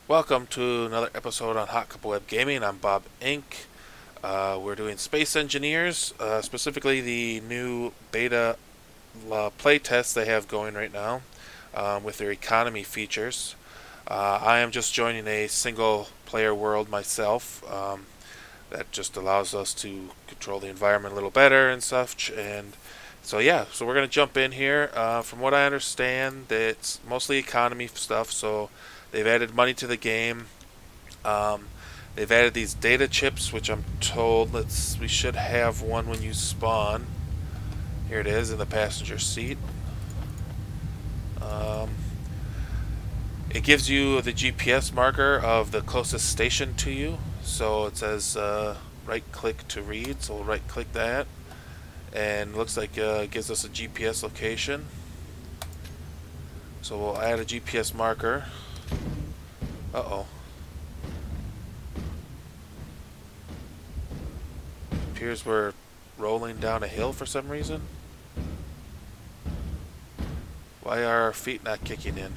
Welcome to another episode on HotCupOfWeb Gaming. I'm Bob Inc. We're doing Space Engineers, specifically the new beta playtest they have going right now with their economy features. I am just joining a single player world myself. That just allows us to control the environment a little better and such. And so we're gonna jump in here. From what I understand, it's mostly economy stuff. So they've added money to the game. Um, they've added these data chips, which I'm told we should have one when you spawn. Here it is in the passenger seat. Um, it gives you the GPS marker of the closest station to you. So it says right click to read, so we'll right click that. And it looks like it gives us a GPS location. So we'll add a GPS marker. Uh-oh. Appears we're rolling down a hill for some reason. Why are our feet not kicking in?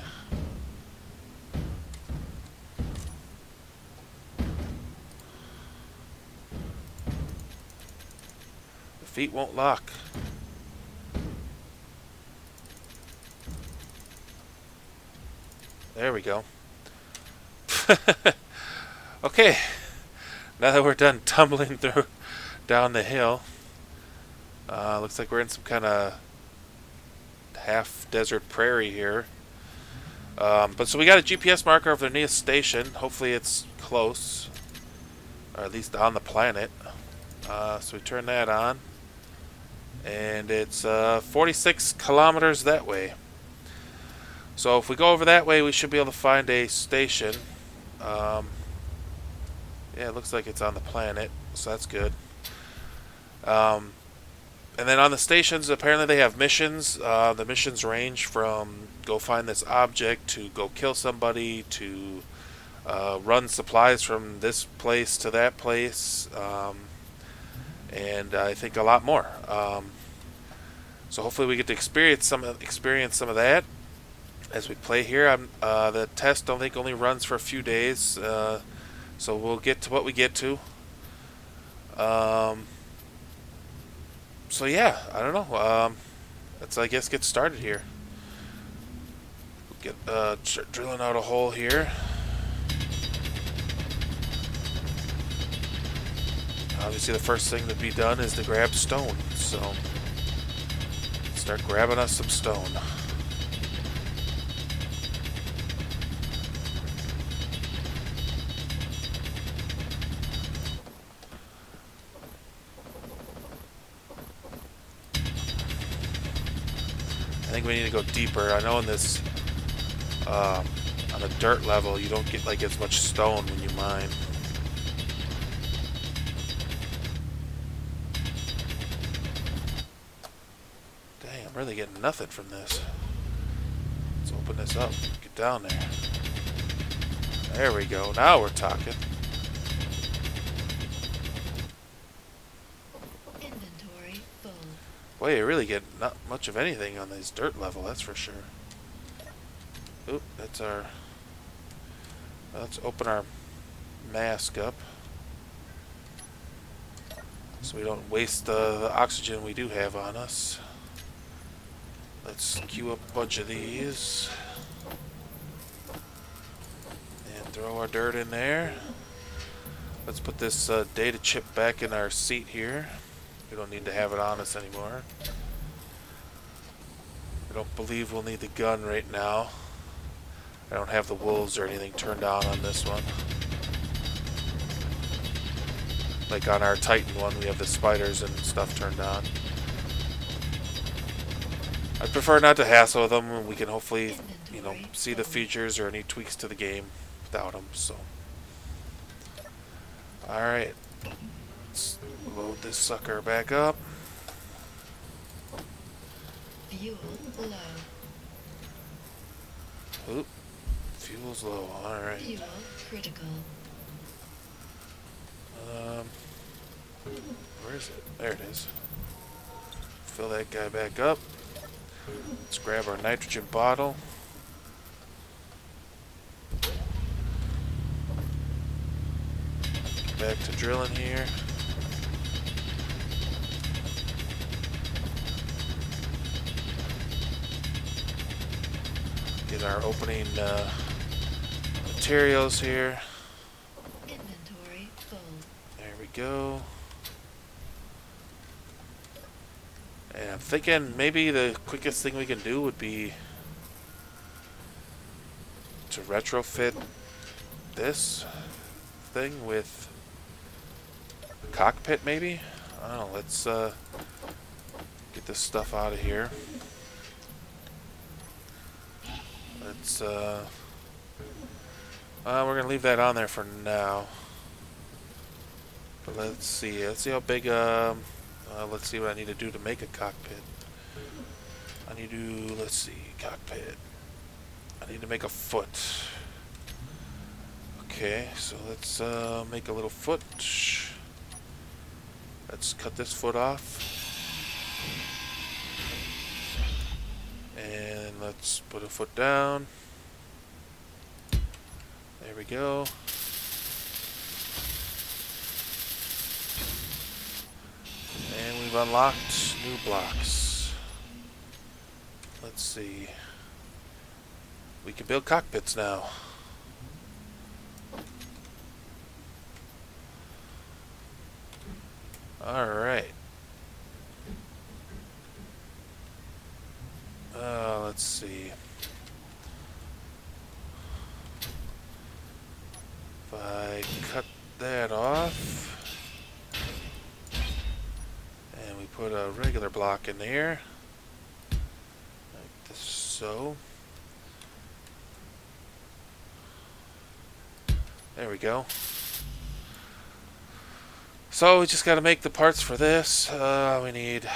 The feet won't lock. There we go. Okay. Now that we're done tumbling through down the hill, looks like we're in some kind of half-desert prairie here. But so we got a GPS marker of the nearest station. Hopefully it's close, or at least on the planet. So we turn that on, and it's 46 kilometers that way. So if we go over that way, we should be able to find a station. Yeah, it looks like it's on the planet, so that's good. And then on the stations, apparently they have missions. The missions range from go find this object to go kill somebody to run supplies from this place to that place, and I think a lot more. So hopefully we get to experience some of that as we play here. The test don't think only runs for a few days, so we'll get to what we get to. So yeah, I don't know. Let's I guess get started here. Get drilling out a hole here. Obviously, the first thing to be done is to grab stone. So start grabbing us some stone. I think we need to go deeper. I know in this, on the dirt level, you don't get like as much stone when you mine. Dang, I'm really getting nothing from this. Let's open this up. Get down there. There we go. Now we're talking. Inventory full. Boy, you really get not much of anything on this dirt level, that's for sure. Oop, that's our... Let's open our mask up, so we don't waste the oxygen we do have on us. Let's queue up a bunch of these. And throw our dirt in there. Let's put this data chip back in our seat here. We don't need to have it on us anymore. I don't believe we'll need the gun right now. I don't have the wolves or anything turned on this one. Like on our Titan one, we have the spiders and stuff turned on. I prefer not to hassle with them. We can hopefully, see the features or any tweaks to the game without them. So, all right. Let's load this sucker back up. Fuel low. Oop, fuel's low. All right. Fuel critical. Where is it? There it is. Fill that guy back up. Let's grab our nitrogen bottle. back to drilling here. Get our opening materials here. Inventory full. There we go. And I'm thinking maybe the quickest thing we can do would be to retrofit this thing with a cockpit, maybe? I don't know, let's get this stuff out of here. Let's we're gonna leave that on there for now. But let's see how big let's see what I need to do to make a cockpit. I need to, let's see, cockpit. I need to make a foot. Okay, so let's make a little foot. Let's cut this foot off. And let's put a foot down. There we go. And we've unlocked new blocks. Let's see. We can build cockpits now. Alright. Let's see. If I cut that off and we put a regular block in there, like this, so. There we go. So we just got to make the parts for this. We need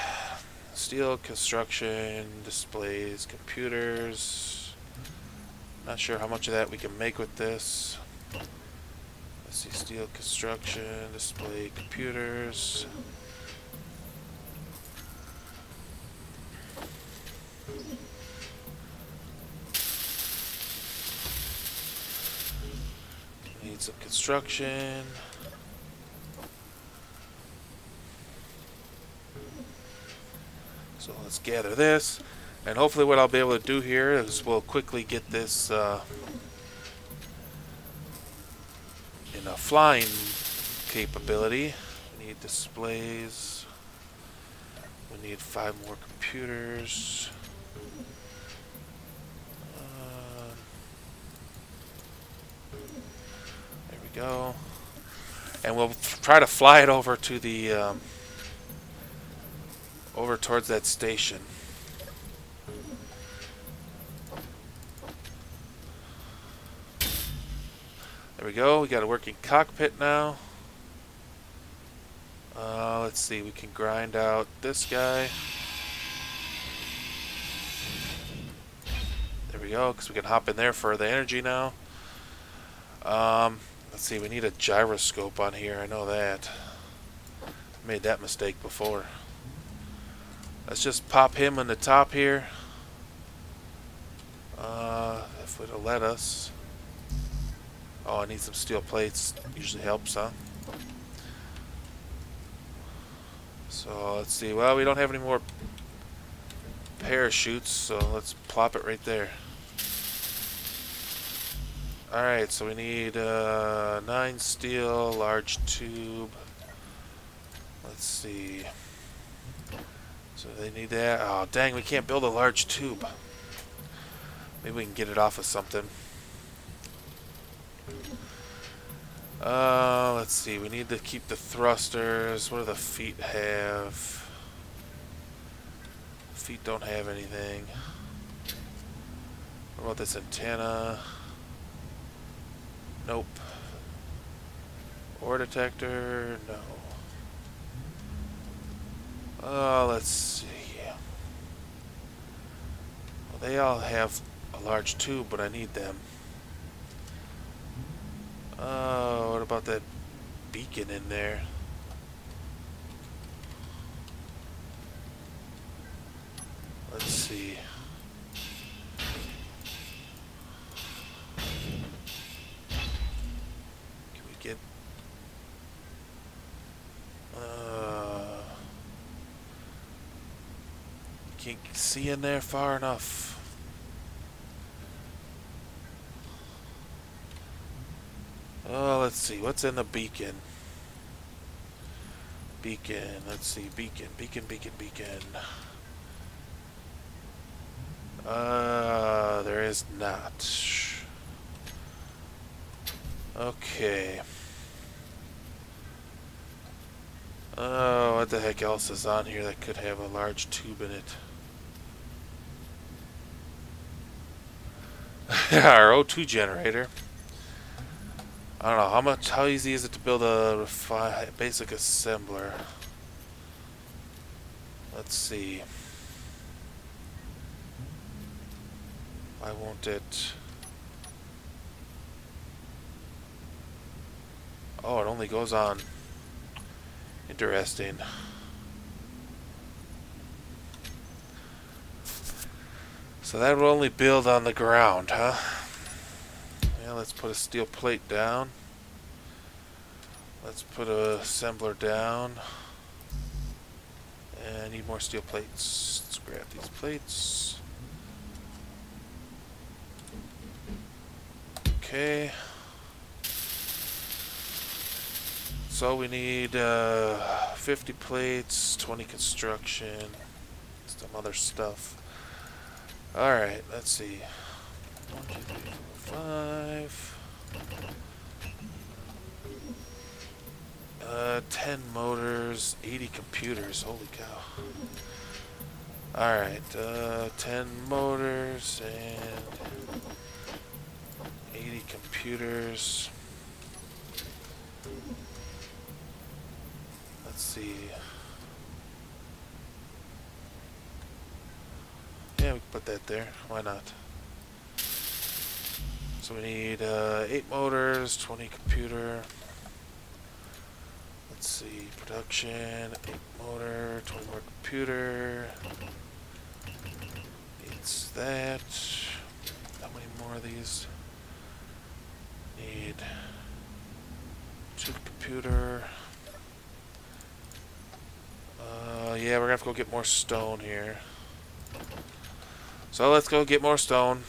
steel, construction, displays, computers. Not sure how much of that we can make with this. Let's see, steel, construction, display, computers. Need some construction. So let's gather this, and hopefully what I'll be able to do here is we'll quickly get this in a flying capability. We need displays. We need 5 more computers. There we go. And we'll try to fly it over to the over towards that station. There we go. We got a working cockpit now. Let's see. We can grind out this guy. There we go, because we can hop in there for the energy now. Let's see. We need a gyroscope on here. I know that. I made that mistake before. Let's just pop him in the top here. If it'll let us. Oh, I need some steel plates. Usually helps, huh? So let's see. Well, we don't have any more parachutes, so let's plop it right there. Alright, so we need 9 steel, large tube. Let's see. So they need that. Oh, dang, we can't build a large tube. Maybe we can get it off of something. Let's see. We need to keep the thrusters. What do the feet have? Feet don't have anything. What about this antenna? Nope. Ore detector? No. Let's see. Well, they all have a large tube, but I need them. What about that beacon in there? Let's see. Can we get Can't see in there far enough. Oh, let's see. What's in the beacon? Beacon. Let's see. Beacon. Beacon. Beacon. Beacon. There is not. Okay. Oh, what the heck else is on here that could have a large tube in it? Our O2 generator. I don't know how easy is it to build a basic assembler. Let's see. Why won't it? Oh, it only goes on. Interesting. So that will only build on the ground, huh? Yeah, let's put a steel plate down. Let's put a assembler down. And I need more steel plates. Let's grab these plates. Okay. So we need 50 plates, 20 construction, some other stuff. Alright, let's see. 1, 2, 3, 4, 5. 10 motors, 80 computers. Holy cow. Alright, 10 motors and 80 computers. Let's see. Yeah, we can put that there. Why not? So we need 8 motors, 20 computer. Let's see. Production, 8 motor, 20 more computer. Needs that. How many more of these? Need 2 computer. Yeah, we're gonna have to go get more stone here. So let's go get more stone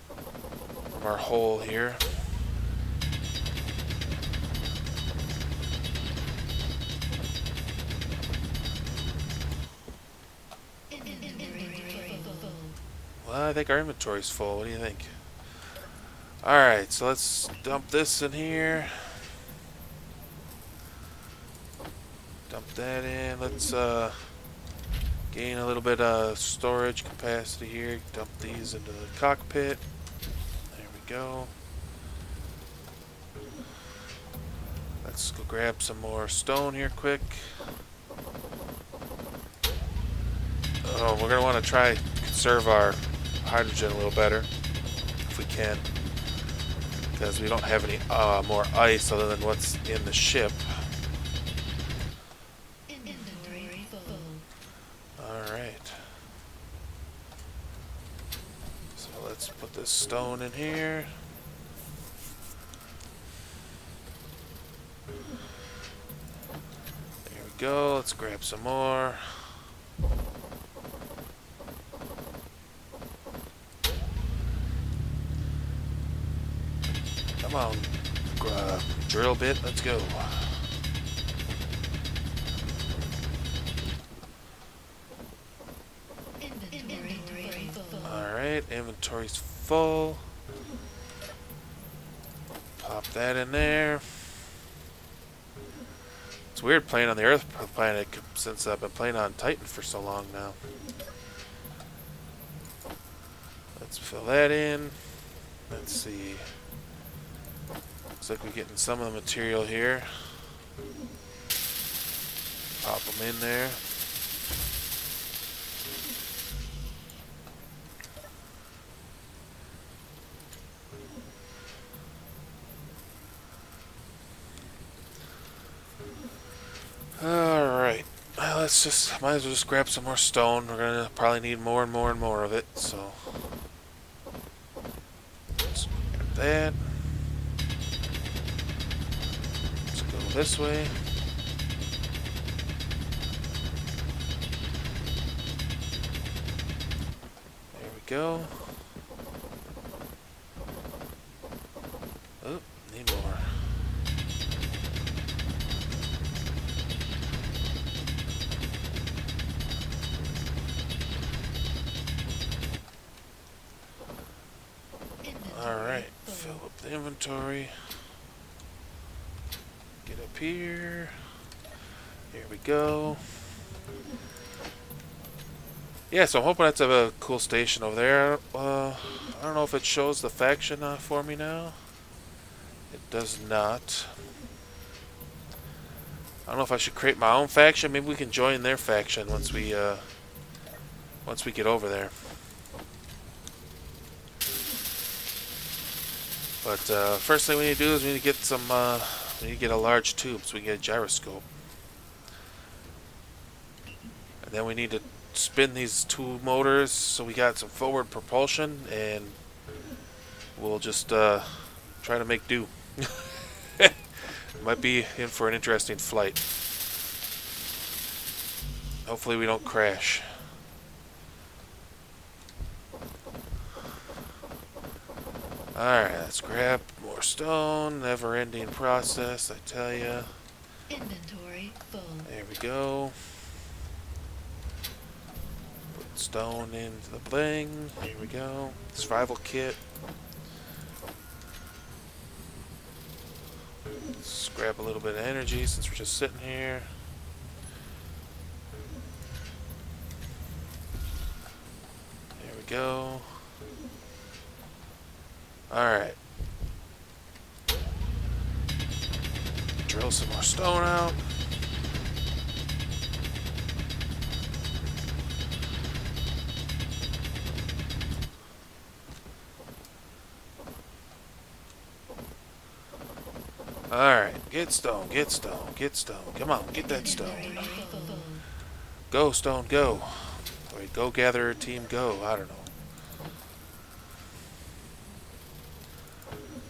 from our hole here. Well, I think our inventory's full. What do you think? Alright, so let's dump this in here. Dump that in. Let's gain a little bit of storage capacity here. Dump these into the cockpit. There we go. Let's go grab some more stone here quick. Oh, we're going to want to try conserve our hydrogen a little better if we can, because we don't have any more ice other than what's in the ship. Alright. So let's put this stone in here. There we go. Let's grab some more. Come on, drill bit. Let's go. Alright, inventory's full. Pop that in there. It's weird playing on the Earth planet since I've been playing on Titan for so long now. Let's fill that in. Let's see. Looks like we're getting some of the material here. Pop them in there. Alright. Well, let's just, might as well just grab some more stone. We're gonna probably need more and more and more of it, so. Let's grab that. Let's go this way. go. Oh, need more. Alright, fill up the inventory. Get up here. Here we go. Yeah, so I'm hoping that's a cool station over there. I don't know if it shows the faction for me now. It does not. I don't know if I should create my own faction. Maybe we can join their faction once we get over there. But first thing we need to do is we need to get some. We need to get a large tube so we can get a gyroscope, and then we need to spin these two motors so we got some forward propulsion, and we'll just try to make do. Might be in for an interesting flight. Hopefully we don't crash. Alright, let's grab more stone. Never-ending process, I tell ya. Inventory full. There we go. Put stone into the bling. Here we go. Survival kit. Let's grab a little bit of energy since we're just sitting here. There we go. Alright. Drill some more stone out. Alright, get stone, get stone, get stone. Come on, get that stone. Go, stone, go. Wait, go, gatherer team, go. I don't know.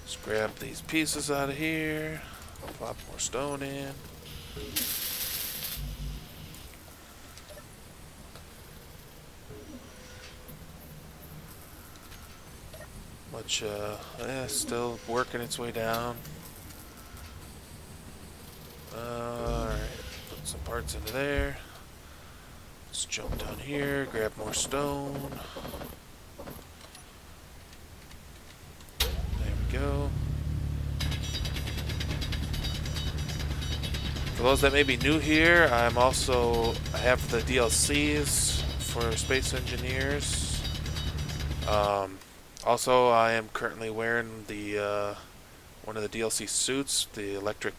Let's grab these pieces out of here. Plop more stone in. Much, still working its way down. Alright, put some parts into there. Let's jump down here, grab more stone. There we go. For those that may be new here, I have the DLCs for Space Engineers. Also, I am currently wearing the one of the DLC suits, the electric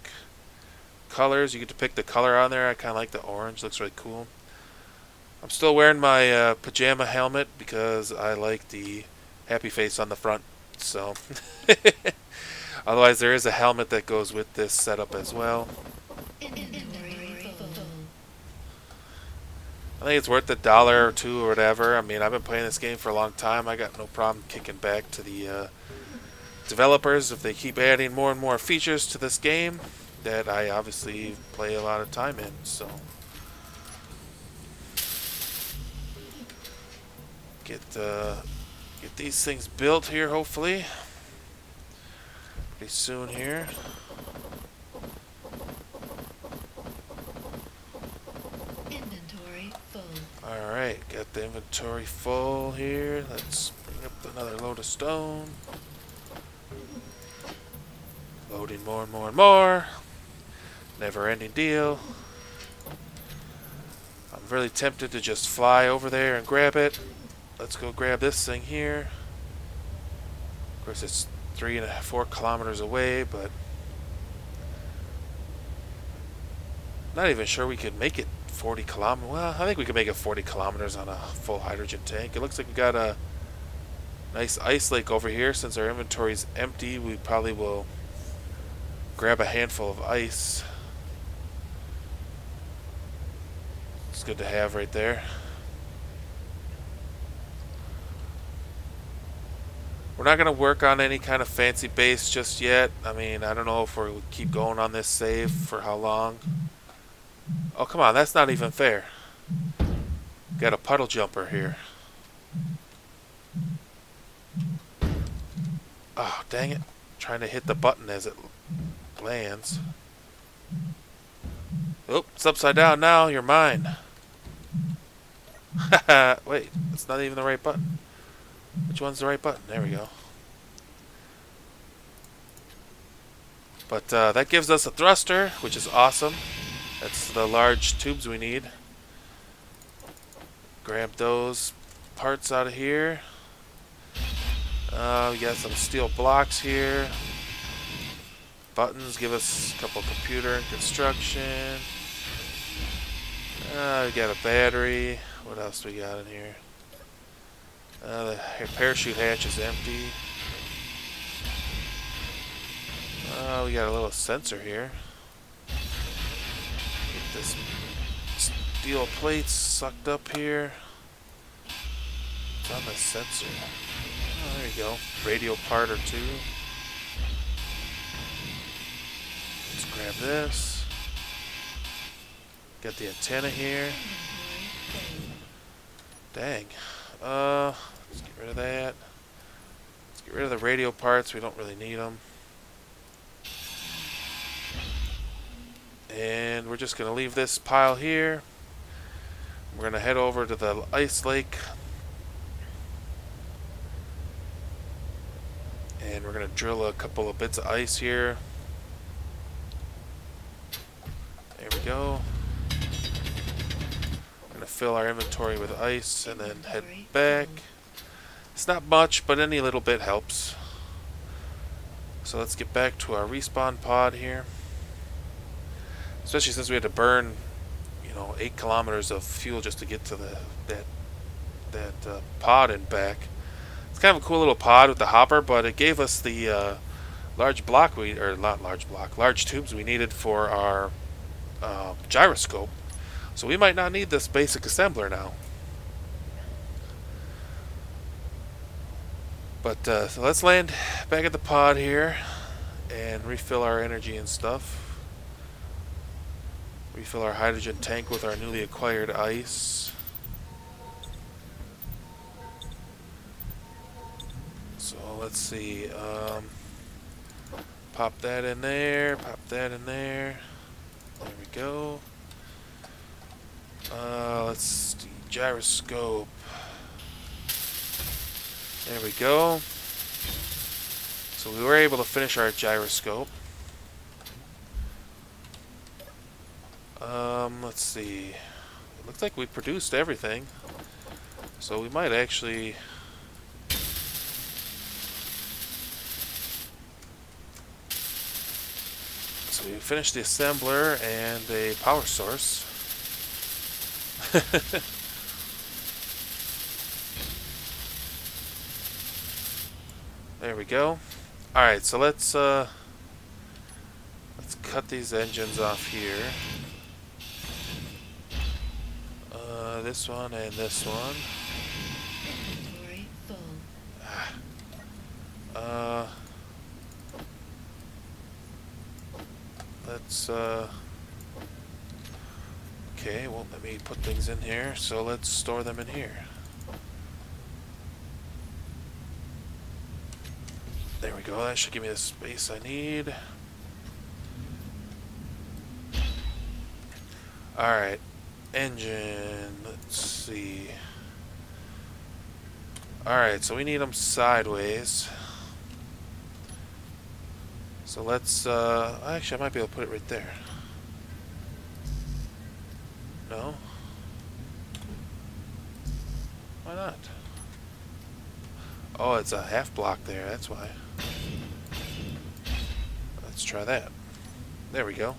colors. You get to pick the color on there. I kind of like the orange. Looks really cool. I'm still wearing my pajama helmet because I like the happy face on the front. So, otherwise there is a helmet that goes with this setup as well. I think it's worth $1 or $2 or whatever. I mean, I've been playing this game for a long time. I got no problem kicking back to the developers if they keep adding more and more features to this game that I obviously play a lot of time in. So get these things built here hopefully pretty soon here. Inventory full. Alright, got the inventory full here. Let's bring up another load of stone. Loading more and more and more. Never ending deal. I'm really tempted to just fly over there and grab it. Let's go grab this thing here. Of course it's 4 kilometers away, but not even sure we could make it 40 kilometers. Well, I think we could make it 40 kilometers on a full hydrogen tank. It looks like we got a nice ice lake over here. Since our inventory's empty, we probably will grab a handful of ice. It's good to have right there. We're not going to work on any kind of fancy base just yet. I mean, I don't know if we'll keep going on this save for how long. Oh, come on, that's not even fair. Got a puddle jumper here. Oh, dang it. Trying to hit the button as it lands. Oh, it's upside down now. You're mine. Haha. Wait, it's not even the right button. Which one's the right button? There we go. But that gives us a thruster, which is awesome. That's the large tubes we need. Grab those parts out of here. We got some steel blocks here. Buttons give us a couple computer and construction. We got a battery. What else do we got in here? The parachute hatch is empty. We got a little sensor here. Get this steel plates sucked up here. It's on the sensor. Oh, there you go. Radio part or two. Let's grab this. Got the antenna here. Dang. Let's get rid of that. Let's get rid of the radio parts. We don't really need them. And we're just going to leave this pile here. We're going to head over to the ice lake. And we're going to drill a couple of bits of ice here. There we go. We're going to fill our inventory with ice and then head back. It's not much, but any little bit helps. So let's get back to our respawn pod here. Especially since we had to burn, 8 kilometers of fuel just to get to that pod and back. It's kind of a cool little pod with the hopper, but it gave us the large tubes we needed for our gyroscope. So we might not need this basic assembler now. But so let's land back at the pod here and refill our energy and stuff. Refill our hydrogen tank with our newly acquired ice. So let's see. Pop that in there. Pop that in there. There we go. Let's see. Gyroscope. There we go. So we were able to finish our gyroscope. Let's see. It looks like we produced everything. So we might actually... So we finished the assembler and a power source. There we go. Alright, so let's cut these engines off here. This one and this one. Inventory full. Let's okay, well, let me put things in here, so let's store them in here. There we go, that should give me the space I need. Alright, engine, let's see. Alright, so we need them sideways. So let's, actually I might be able to put it right there. No? Why not? Oh, it's a half block there, that's why. Let's try that. There we go.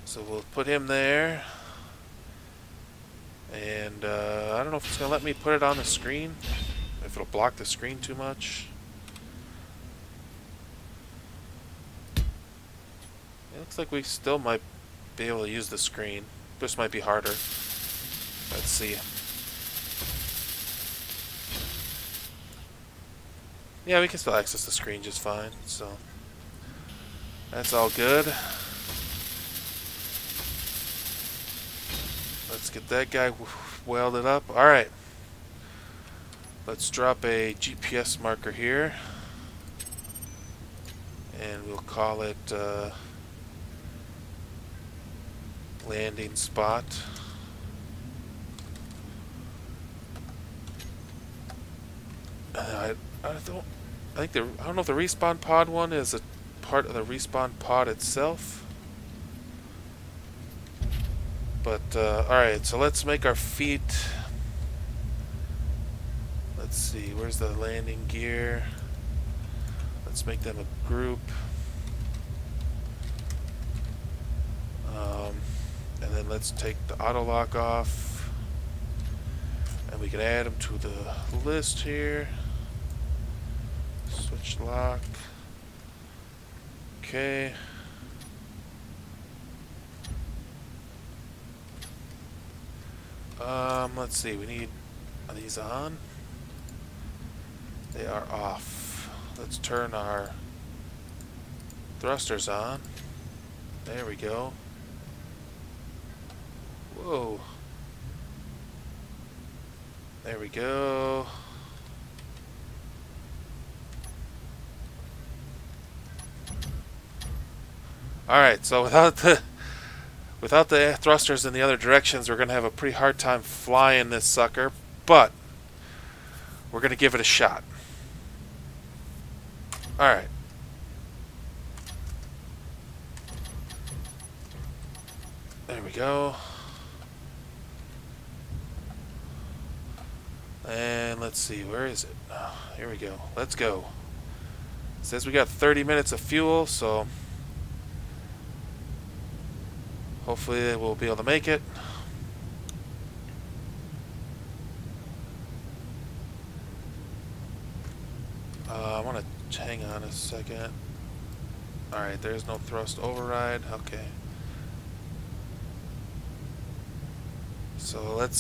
So we'll put him there. And I don't know if it's going to let me put it on the screen. If it'll block the screen too much. It looks like we still might be able to use the screen. This might be harder. Let's see. Yeah, we can still access the screen just fine, so that's all good. Let's get that guy welded up. Alright. Let's drop a GPS marker here. and we'll call it landing spot. I don't. I don't know if the respawn pod one is a part of the respawn pod itself. But alright, so let's make our feet. Let's see, where's the landing gear? Let's make them a group. And then let's take the auto lock off. And we can add them to the list here. Switch lock. Okay. Let's see, we need, are these on? They are off. Let's turn our thrusters on. There we go. Whoa. There we go. Alright, so without the thrusters in the other directions, we're going to have a pretty hard time flying this sucker, but we're going to give it a shot. Alright. There we go. And let's see, where is it? Oh, here we go. Let's go. It says we got 30 minutes of fuel, so hopefully we'll be able to make it. I want to hang on a second. Alright, there's no thrust override. Okay. So let's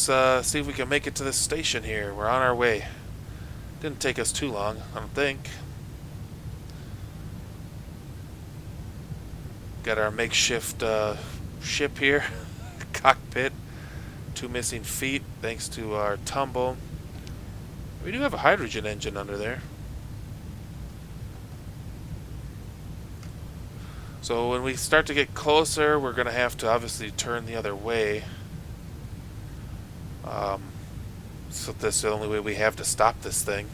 see if we can make it to this station here. We're on our way. Didn't take us too long, I don't think. Got our makeshift ship here. Cockpit. 2 missing feet thanks to our tumble. We do have a hydrogen engine under there. So when we start to get closer, we're going to have to obviously turn the other way. So this is the only way we have to stop this thing.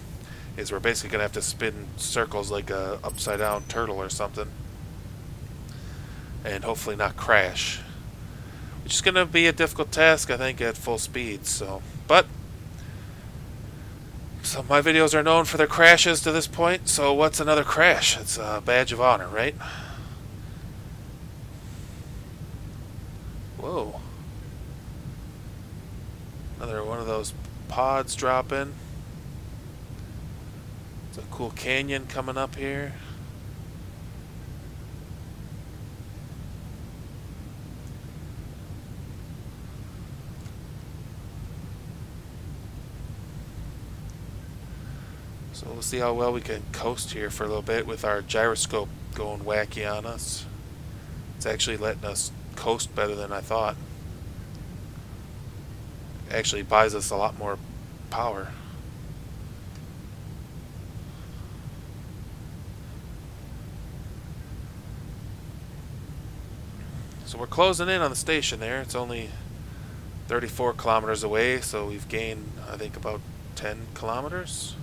Is we're basically going to have to spin circles like a upside down turtle or something. And hopefully not crash. Which is going to be a difficult task, I think, at full speed. So my videos are known for their crashes to this point. So what's another crash? It's a badge of honor, right? Whoa. Another one of those pods dropping. It's a cool canyon coming up here. So we'll see how well we can coast here for a little bit with our gyroscope going wacky on us. It's actually letting us coast better than I thought. Actually buys us a lot more power. So we're closing in on the station there. It's only 34 kilometers away, so we've gained, I think, about 10 kilometers.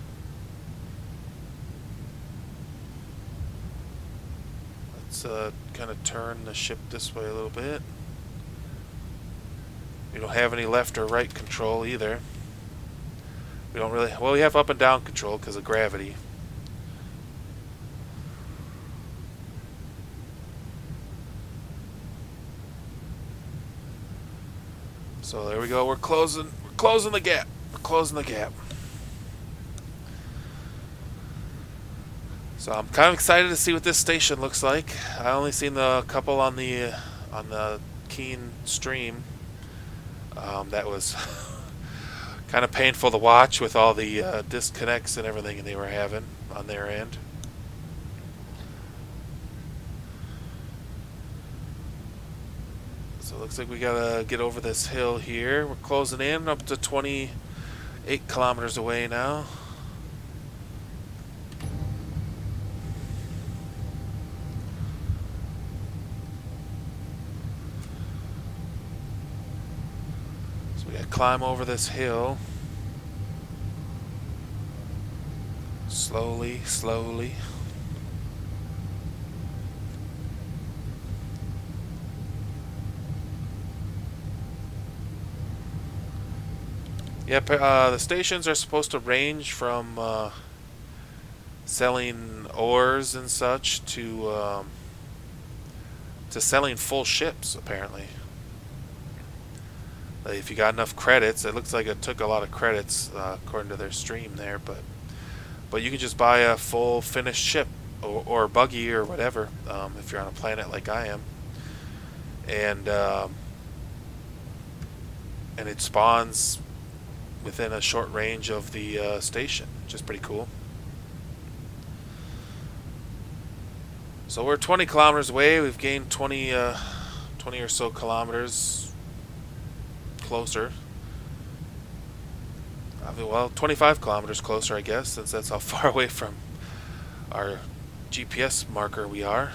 Let's kind of turn the ship this way a little bit. We don't have any left or right control either. We don't really... Well, we have up and down control because of gravity. So there we go. We're closing the gap. We're closing the gap. So I'm kind of excited to see what this station looks like. I only seen the couple on the Keen stream. That was kind of painful to watch with all the disconnects and everything they were having on their end. So it looks like we gotta get over this hill here. We're closing in up to 28 kilometers away now. gotta climb over this hill. Slowly, slowly. Yep, the stations are supposed to range from selling ores and such to selling full ships, apparently. If you got enough credits, it looks like it took a lot of credits according to their stream there, but you can just buy a full finished ship or buggy or whatever if you're on a planet like I am, and it spawns within a short range of the station, which is pretty cool. So we're 20 kilometers away. We've gained 20 or so kilometers closer. Well, 25 kilometers closer, I guess, since that's how far away from our GPS marker we are.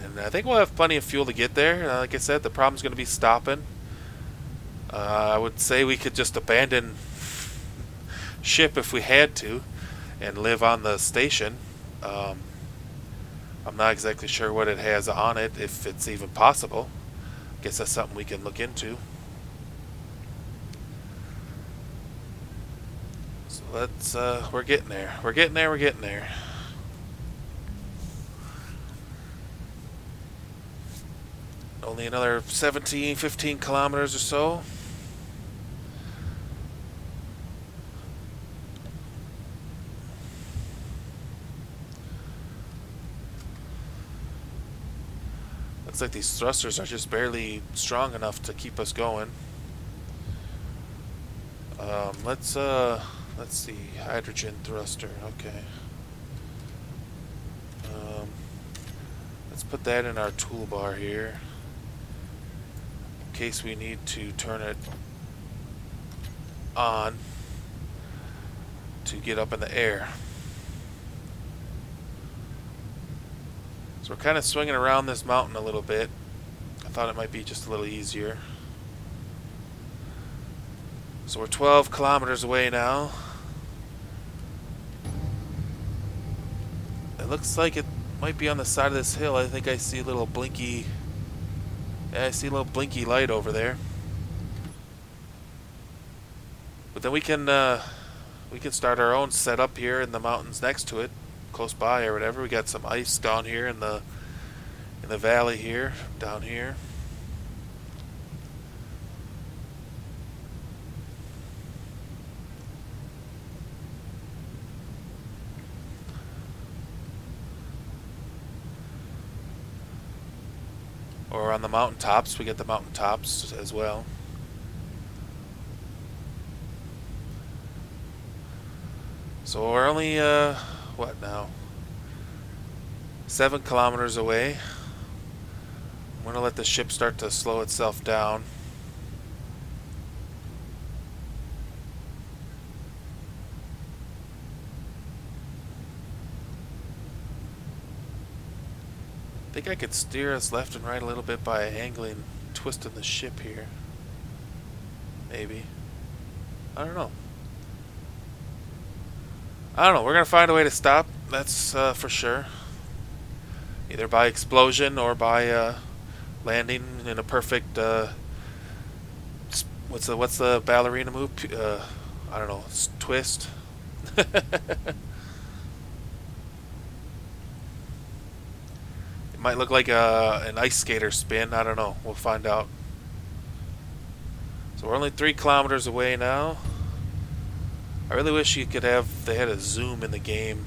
And I think we'll have plenty of fuel to get there. Like I said, the problem's going to be stopping. I would say we could just abandon ship if we had to and live on the station. I'm not exactly sure what it has on it, if it's even possible. I guess that's something we can look into. So let's, we're getting there. We're getting there, we're getting there. Only another 17, 15 kilometers or so. Looks like these thrusters are just barely strong enough to keep us going. Let's see, hydrogen thruster. Okay. Let's put that in our toolbar here, in case we need to turn it on to get up in the air. So we're kind of swinging around this mountain a little bit. I thought it might be just a little easier. So we're 12 kilometers away now. It looks like it might be on the side of this hill. I think I see a little blinky... Yeah, I see a little blinky light over there. But then we can start our own setup here in the mountains next to it, close by or whatever. We got some ice down here in the valley here, down here. Or on the mountaintops, we get the mountaintops as well. So we're only, what now? 7 kilometers away. I'm going to let the ship start to slow itself down. I think I could steer us left and right a little bit by angling, twisting the ship here. Maybe. I don't know. We're going to find a way to stop. That's for sure. Either by explosion or by landing in a perfect what's the ballerina move? I don't know. Twist. It might look like an ice skater spin. I don't know. We'll find out. So we're only 3 kilometers away now. I really wish they had a zoom in the game,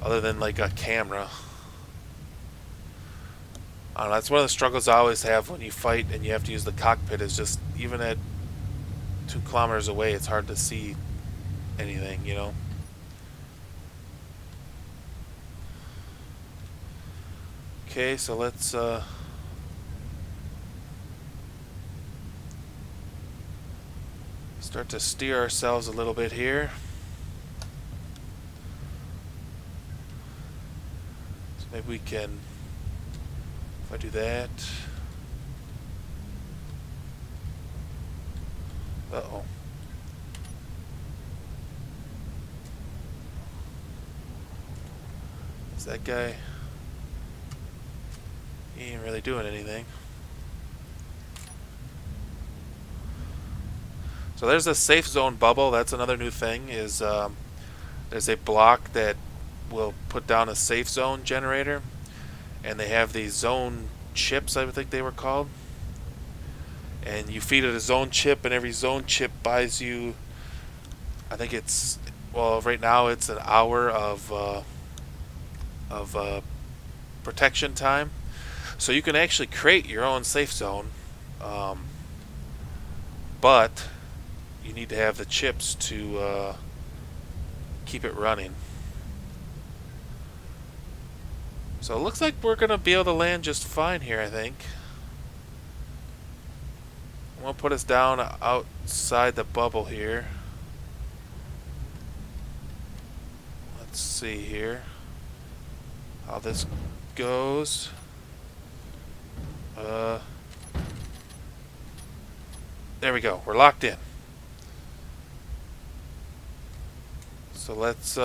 other than like a camera. I don't know, that's one of the struggles I always have when you fight and you have to use the cockpit, is just even at 2 kilometers away, it's hard to see anything, you know. Okay, so let's start to steer ourselves a little bit here. So maybe we can, if I do that. Uh-oh. Is that guy? He ain't really doing anything. So there's a safe zone bubble. That's another new thing. There's a block that will put down a safe zone generator, and they have these zone chips, I think they were called. And you feed it a zone chip, and every zone chip buys you, I think it's, well, right now it's an hour of protection time. So you can actually create your own safe zone, um, but you need to have the chips to keep it running. So it looks like we're going to be able to land just fine here, I think. I'm going to put us down outside the bubble here. Let's see here how this goes. There we go. We're locked in. So let's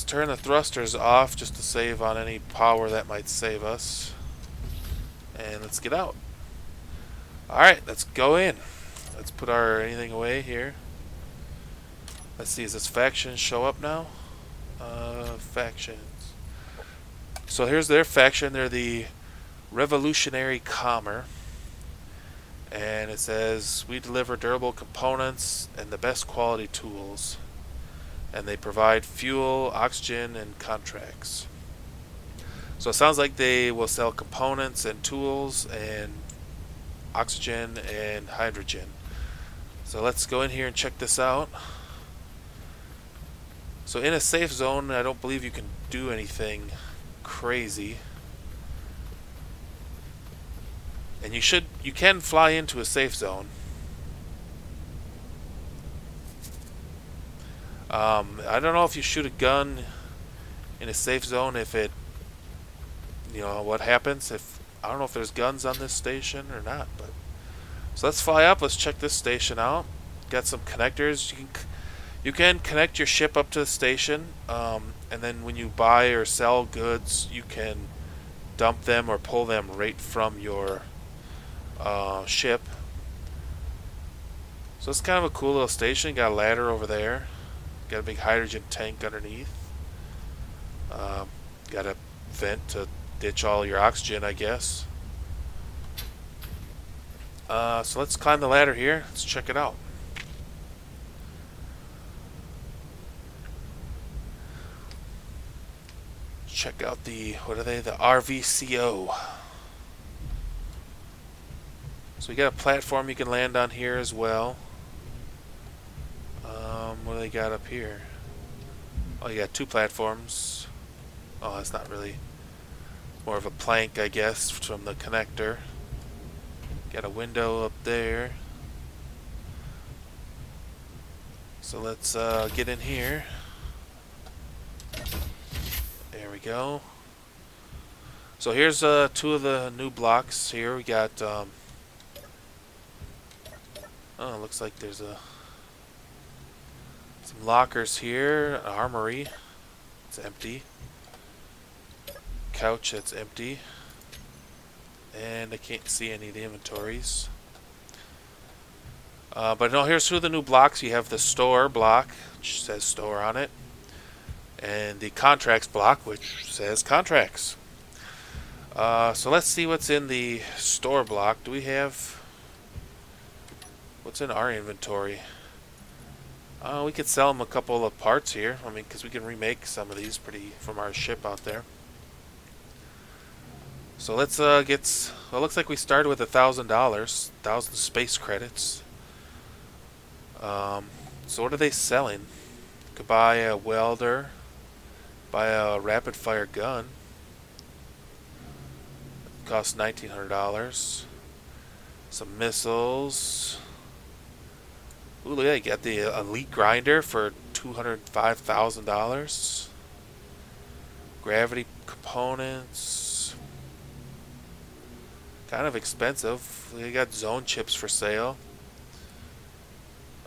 turn the thrusters off just to save on any power that might save us. And let's get out. Alright, let's go in. Let's put our anything away here. Let's see, does this faction show up now? Factions. So here's their faction. They're the Revolutionary Commer. And it says, we deliver durable components and the best quality tools. And they provide fuel, oxygen, and contracts. So it sounds like they will sell components and tools and oxygen and hydrogen. So let's go in here and check this out. So in a safe zone, I don't believe you can do anything crazy. And you can fly into a safe zone. I don't know if you shoot a gun in a safe zone, if it, what happens if, I don't know if there's guns on this station or not, but so let's fly up. Let's check this station out. Got some connectors. You can connect your ship up to the station, and then when you buy or sell goods, you can dump them or pull them right from your ship. So it's kind of a cool little station. Got a ladder over there. Got a big hydrogen tank underneath. Got a vent to ditch all your oxygen, I guess. So let's climb the ladder here. Let's check it out. Check out the, what are they? The RVCO. So we got a platform you can land on here as well. What do they got up here? Oh, you got two platforms. Oh, that's not really, more of a plank, I guess, from the connector. Got a window up there. So let's get in here. There we go. So here's two of the new blocks here. We got oh, looks like there's some lockers here, an armory. It's empty. Couch that's empty. And I can't see any of the inventories. But no, here's two of the new blocks. You have the store block, which says store on it. And the contracts block, which says contracts. So let's see what's in the store block. Do we have... what's in our inventory? We could sell them a couple of parts here. I mean, because we can remake some of these from our ship out there. So let's get... well, it looks like we started with $1,000. 1,000 space credits. So what are they selling? You could buy a welder. Buy a rapid fire gun. It costs $1,900. Some missiles. Ooh, look at that. You got the elite grinder for $205,000. Gravity components. Kind of expensive. We got zone chips for sale.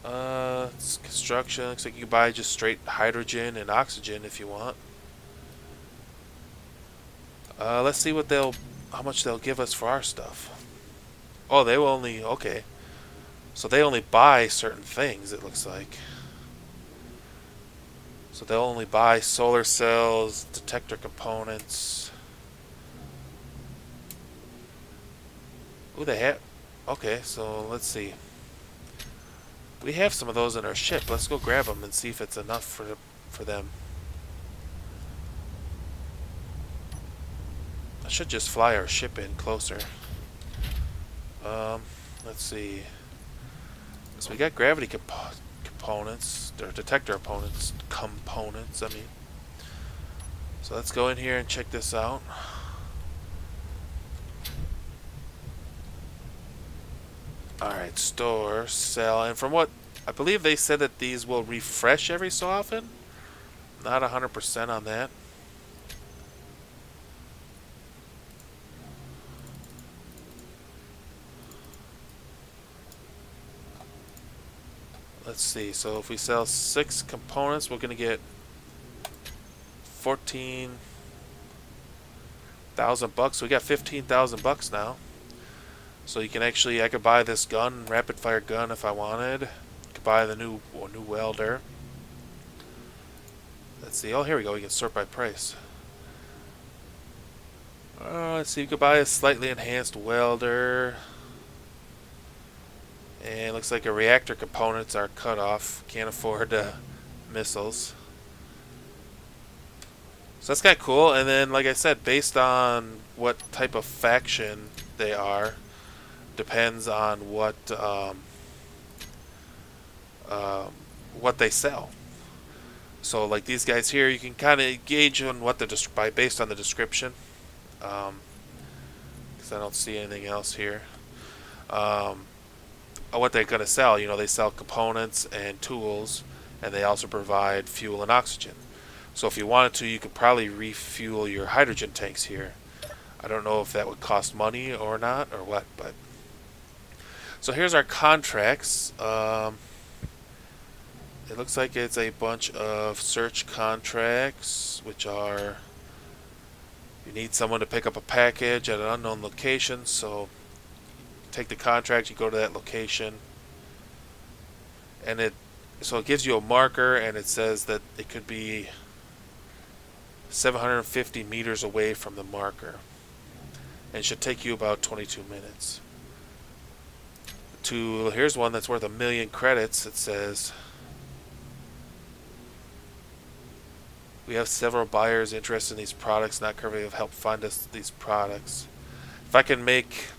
It's construction. Looks like you can buy just straight hydrogen and oxygen if you want. Let's see how much they'll give us for our stuff. Oh, they will only, okay. So they only buy certain things, it looks like. So they'll only buy solar cells, detector components. Ooh, they have, okay, so let's see. We have some of those in our ship. Let's go grab them and see if it's enough for them. I should just fly our ship in closer. Let's see. So we got gravity components, or detector components, I mean. So let's go in here and check this out. Alright, store, sell, and from what I believe they said that these will refresh every so often. Not 100% on that. Let's see, so if we sell 6 components, we're going to get 14,000 bucks. We got 15,000 bucks now. So you can actually, I could buy this gun, rapid fire gun if I wanted. Could buy the new welder. Let's see, oh here we go, we can sort by price. Let's see, you could buy a slightly enhanced welder. And it looks like a reactor components are cut off. Can't afford missiles. So that's kind of cool. And then, like I said, based on what type of faction they are, depends on what they sell. So, like these guys here, you can kind of gauge on what based on the description. Because I don't see anything else here. What they're going to sell, you know, they sell components and tools, and they also provide fuel and oxygen. So if you wanted to, you could probably refuel your hydrogen tanks here. I don't know if that would cost money or not, or what, but... So here's our contracts. It looks like it's a bunch of search contracts, which are... You need someone to pick up a package at an unknown location, so... Take the contract, you go to that location, and it gives you a marker, and it says that it could be 750 meters away from the marker, and it should take you about 22 minutes. Here's one that's worth 1,000,000 credits. It says we have several buyers interested in these products. Not currently have helped find us these products. If I can make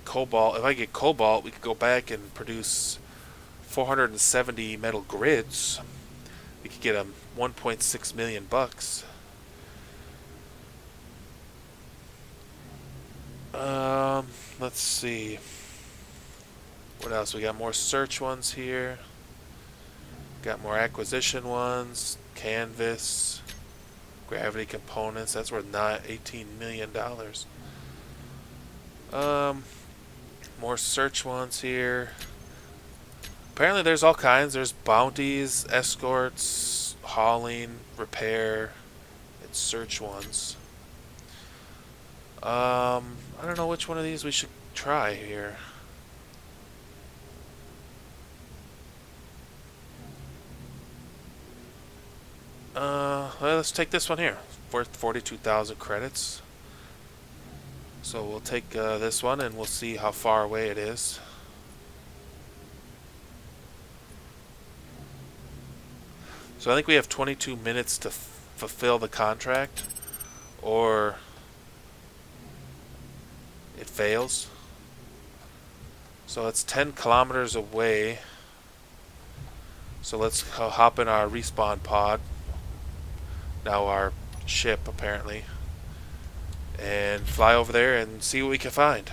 cobalt, if I get cobalt, we could go back and produce 470 metal grids. We could get them 1.6 million bucks. Let's see. What else? We got more search ones here. Got more acquisition ones. Canvas. Gravity components. That's worth $18 million. More search ones here. Apparently there's all kinds. There's bounties, escorts, hauling, repair, and search ones. I don't know which one of these we should try here. Well, let's take this one here. Worth 42,000 credits. So we'll take this one and we'll see how far away it is. So I think we have 22 minutes to fulfill the contract, or it fails. So it's 10 kilometers away. So let's hop in our respawn pod. Now our ship, apparently. And fly over there and see what we can find.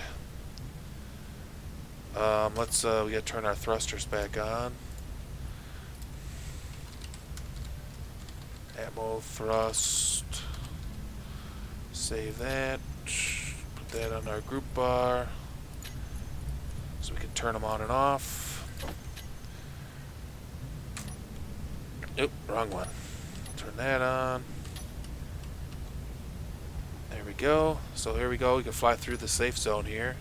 We gotta turn our thrusters back on. Ammo, thrust. Save that. Put that on our group bar so we can turn them on and off. Oop, wrong one. Turn that on. There we go. So here we go. We can fly through the safe zone here.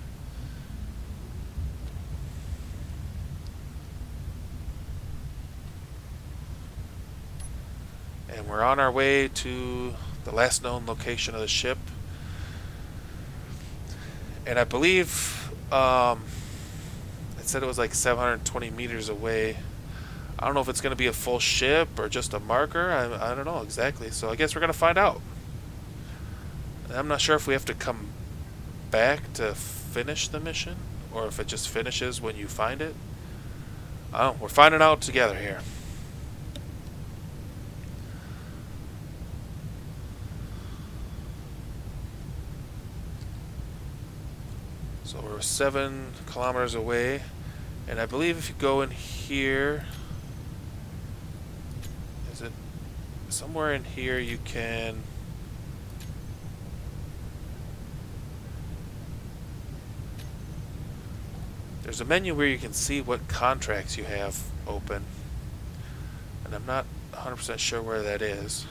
And we're on our way to the last known location of the ship. And I believe it said it was like 720 meters away. I don't know if it's going to be a full ship or just a marker. I don't know exactly. So I guess we're going to find out. I'm not sure if we have to come back to finish the mission or if it just finishes when you find it. I don't know. We're finding out together here. So we're 7 kilometers away, and I believe if you go in here, is it somewhere in here you can there's a menu where you can see what contracts you have open, and I'm not 100% sure where that is.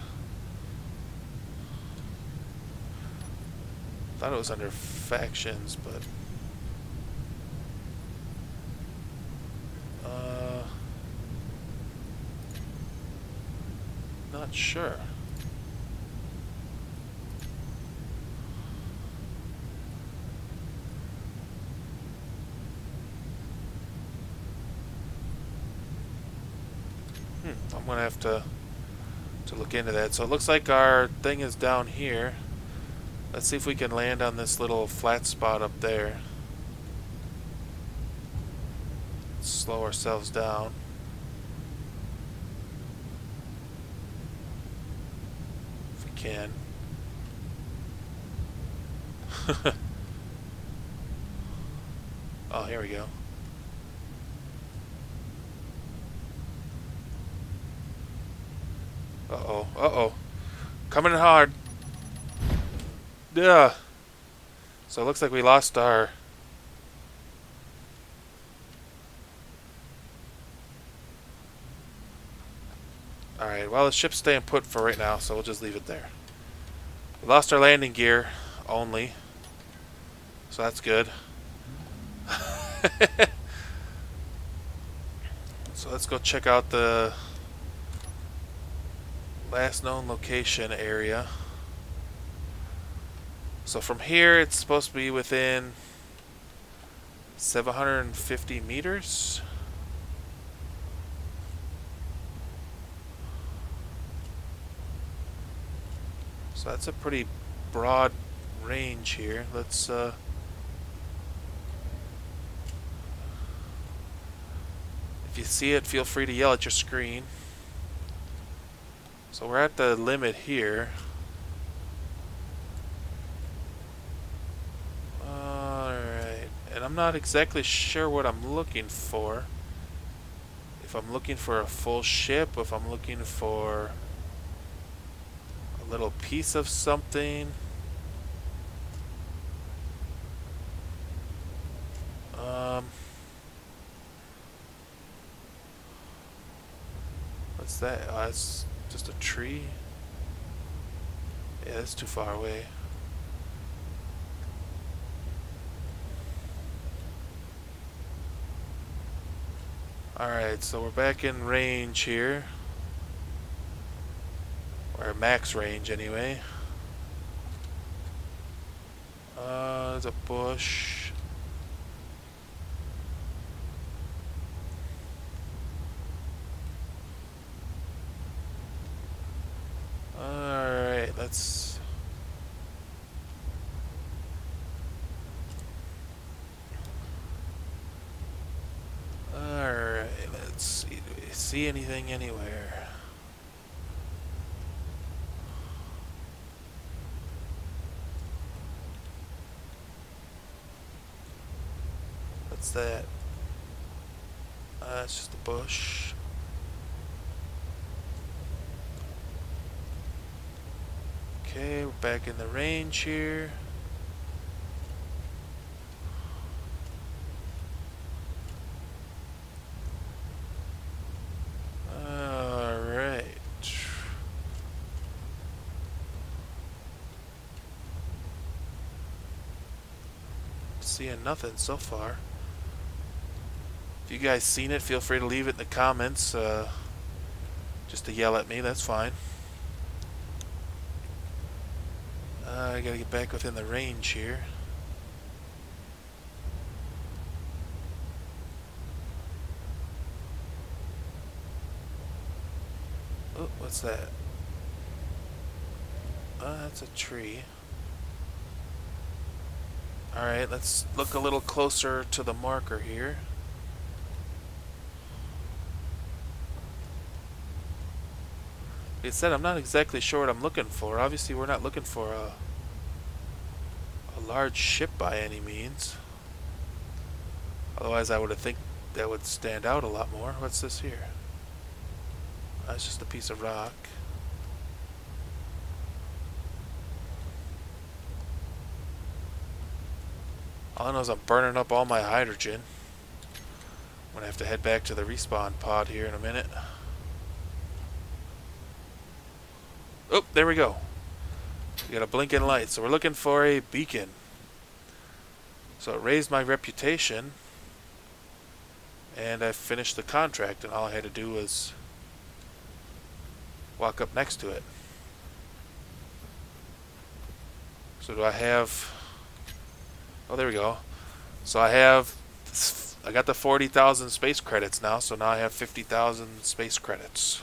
Thought it was under factions, but not sure. I'm gonna have to look into that. So it looks like our thing is down here. Let's see if we can land on this little flat spot up there. Slow ourselves down. If we can. Oh, here we go. Uh-oh, uh-oh. Coming in hard. Yeah. So it looks like we lost our... Alright, well, the ship's staying put for right now, so we'll just leave it there. We lost our landing gear, only. So that's good. So let's go check out the last known location area. So from here, it's supposed to be within 750 meters. So that's a pretty broad range here. Let's if you see it, feel free to yell at your screen. So we're at the limit here. Alright, and I'm not exactly sure what I'm looking for. If I'm looking for a full ship, if I'm looking for a little piece of something. What's that? Oh, that's just a tree? Yeah, that's too far away. Alright, so we're back in range here. Or max range, anyway. There's a bush. Alright, let's... Alright, let's see. Do we see anything anywhere? What's that? That's just a bush. Okay, we're back in the range here. Alright. Seeing nothing so far. If you guys seen it, feel free to leave it in the comments. Just to yell at me, that's fine. I gotta get back within the range here. Oh, what's that? That's a tree. Alright, let's look a little closer to the marker here. Like I said, I'm not exactly sure what I'm looking for. Obviously, we're not looking for a large ship by any means. Otherwise, I would have think that would stand out a lot more. What's this here? That's just a piece of rock. All I know is I'm burning up all my hydrogen. I'm gonna have to head back to the respawn pod here in a minute. Oh, there we go. We got a blinking light, so we're looking for a beacon. So it raised my reputation, and I finished the contract, and all I had to do was walk up next to it. So do I have... Oh, there we go. So I got the 40,000 space credits now, so now I have 50,000 space credits.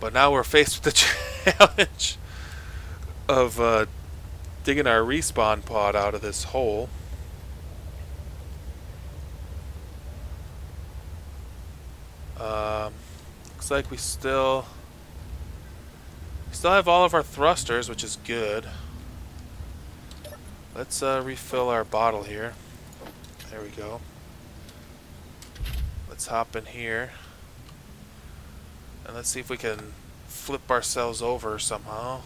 But now we're faced with the challenge of digging our respawn pod out of this hole. Looks like we still have all of our thrusters, which is good. Let's refill our bottle here. There we go. Let's hop in here. And let's see if we can flip ourselves over somehow.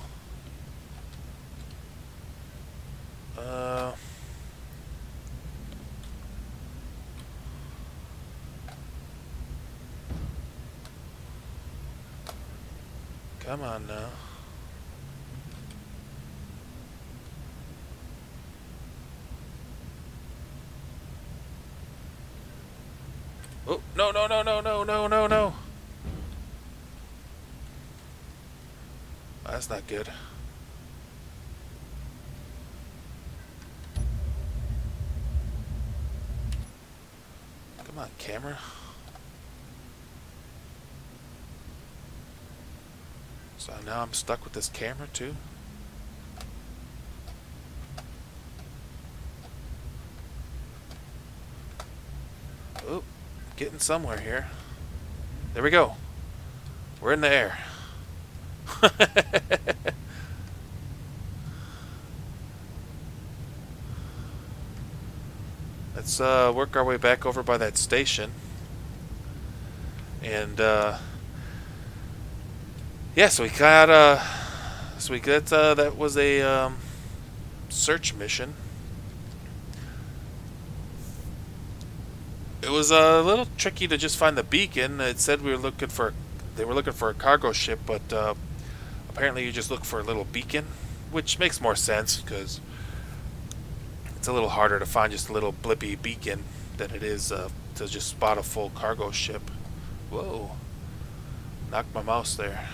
Come on now. Oh, no, no, no, no, no, no, no, no. That's not good. Come on, camera. So now I'm stuck with this camera too. Oh, getting somewhere here. There we go. We're in the air. Let's work our way back over by that station. And yeah, so we got that was a search mission. It was a little tricky to just find the beacon. It said they were looking for a cargo ship, but apparently you just look for a little beacon, which makes more sense because it's a little harder to find just a little blippy beacon than it is to just spot a full cargo ship. Whoa. Knocked my mouse there.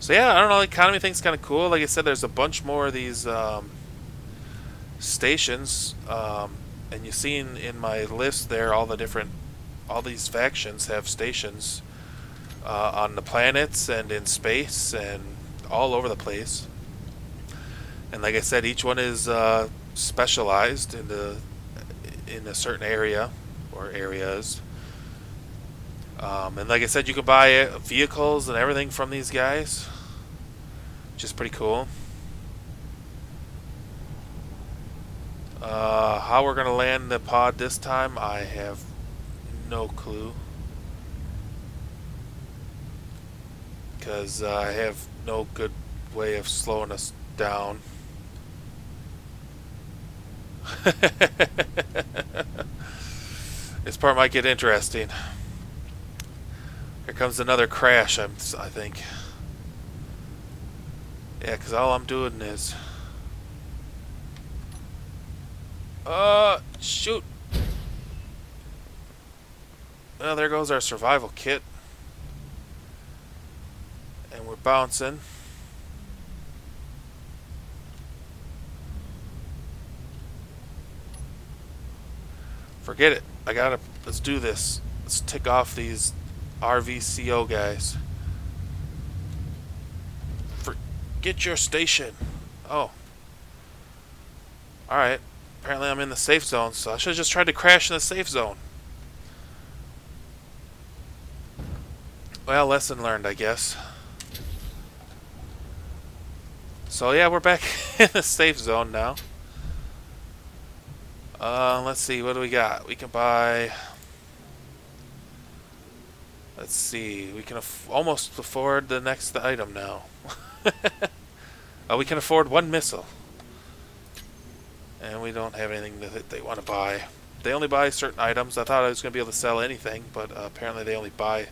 So yeah, I don't know, the economy thing's kind of cool. Like I said, there's a bunch more of these stations, and you see in my list there all these factions have stations on the planets and in space and all over the place. And like I said, each one is specialized in a certain area or areas. And like I said, you can buy vehicles and everything from these guys, which is pretty cool. How we're gonna land the pod this time, I have no clue. Because I have no good way of slowing us down. This part might get interesting. Here comes another crash, I think. Yeah, because all I'm doing is... shoot! Well, there goes our survival kit. And we're bouncing. Forget it. Let's do this. Let's tick off these RVCO guys. Forget your station. Oh. Alright. Apparently I'm in the safe zone, so I should have just tried to crash in the safe zone. Well, lesson learned, I guess. So yeah, we're back in the safe zone now. Let's see, what do we got? We can buy... Let's see, we can almost afford the next item now. We can afford one missile. And we don't have anything that they want to buy. They only buy certain items. I thought I was going to be able to sell anything, but apparently they only buy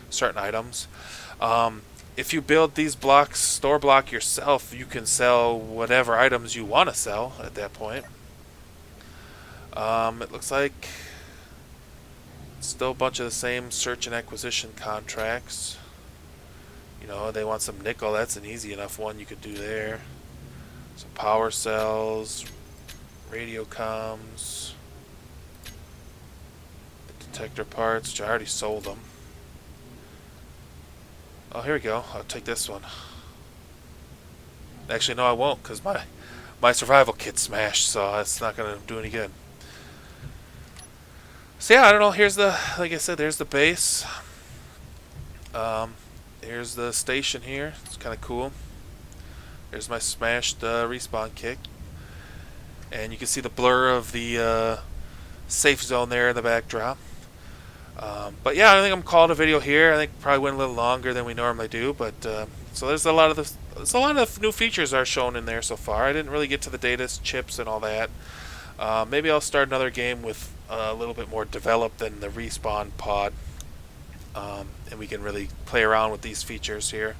certain items. If you build these blocks, store block yourself, you can sell whatever items you want to sell at that point. It looks like still a bunch of the same search and acquisition contracts. You know, they want some nickel. That's an easy enough one you could do there. Some power cells, radio comms, detector parts, which I already sold them. Oh, here we go. I'll take this one. Actually, no, I won't, because my survival kit's smashed, so that's not going to do any good. So yeah, I don't know. Here's the, like I said, there's the base. Here's the station here. It's kind of cool. There's my smashed respawn kit. And you can see the blur of the safe zone there in the backdrop. But yeah, I think I'm calling a video here. I think probably went a little longer than we normally do. But so there's a lot of new features are shown in there so far. I didn't really get to the data chips and all that. Maybe I'll start another game with a little bit more developed than the respawn pod. And we can really play around with these features here.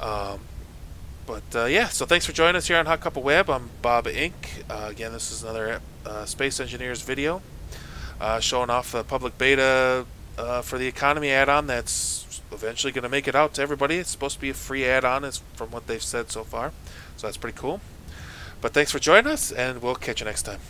Yeah, so thanks for joining us here on HotCupOfWeb. I'm Bob Inc. Again, this is another Space Engineers video showing off the public beta for the Economy add-on that's eventually going to make it out to everybody. It's supposed to be a free add-on from what they've said so far, so that's pretty cool. But thanks for joining us, and we'll catch you next time.